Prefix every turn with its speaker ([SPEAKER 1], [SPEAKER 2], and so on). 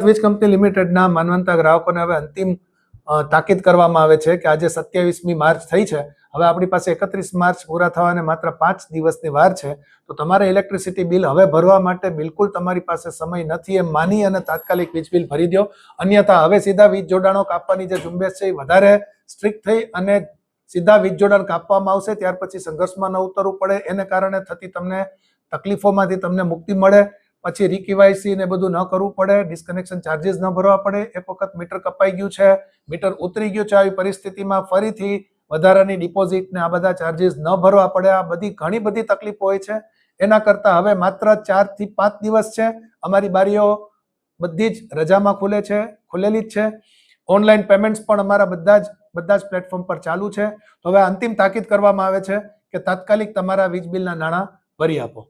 [SPEAKER 1] વીજ કંપની લિમિટેડના માનવંતા ગ્રાહકોને હવે અંતિમ તાકીદ કરવામાં આવે છે કે આજે 27મી માર્ચ થઈ છે, હવે આપણી પાસે 31 માર્ચ પૂરા થવાને માત્ર 5 દિવસની વાર છે, તો તમારે ઇલેક્ટ્રિસિટી બિલ હવે ભરવા માટે બિલકુલ તમારી પાસે સમય નથી એમ માની અને તાત્કાલિક વીજ બિલ ભરી દો. અન્યથા હવે સીધા વીજ જોડાણો કાપવાની જે ઝુંબેશ છે એ વધારે સ્ટ્રિક્ટ થઈ અને સીધા વીજ જોડાણ કાપવામાં આવશે, ત્યાર પછી સંઘર્ષમાં ન ઉતરવું પડે, એને કારણે થતી તમને તકલીફોમાંથી તમને મુક્તિ મળે, પછી રીકેવાયસી ને બધું ન કરવું પડે, ડિસ્કનેક્શન ચાર્જીસ ન ભરવા પડે. એક વખત મીટર કપાઈ ગયું છે, મીટર ઉતરી ગયું છે, આવી પરિસ્થિતિમાં ફરીથી વધારાની ડિપોઝિટ ને આ બધા ચાર્જીસ ન ભરવા પડે. આ બધી ઘણી બધી તકલીફો હોય છે. એના કરતાં હવે માત્ર 4 થી 5 દિવસ છે, અમારી બારીઓ બધી જ રજામાં ખુલેલી જ છે. ઓનલાઈન પેમેન્ટ્સ પણ અમારા બધા જ પ્લેટફોર્મ પર ચાલુ છે. તો હવે અંતિમ તાકીદ કરવામાં આવે છે કે તાત્કાલિક તમારા વીજ બિલના નાણાં ભરી આપો.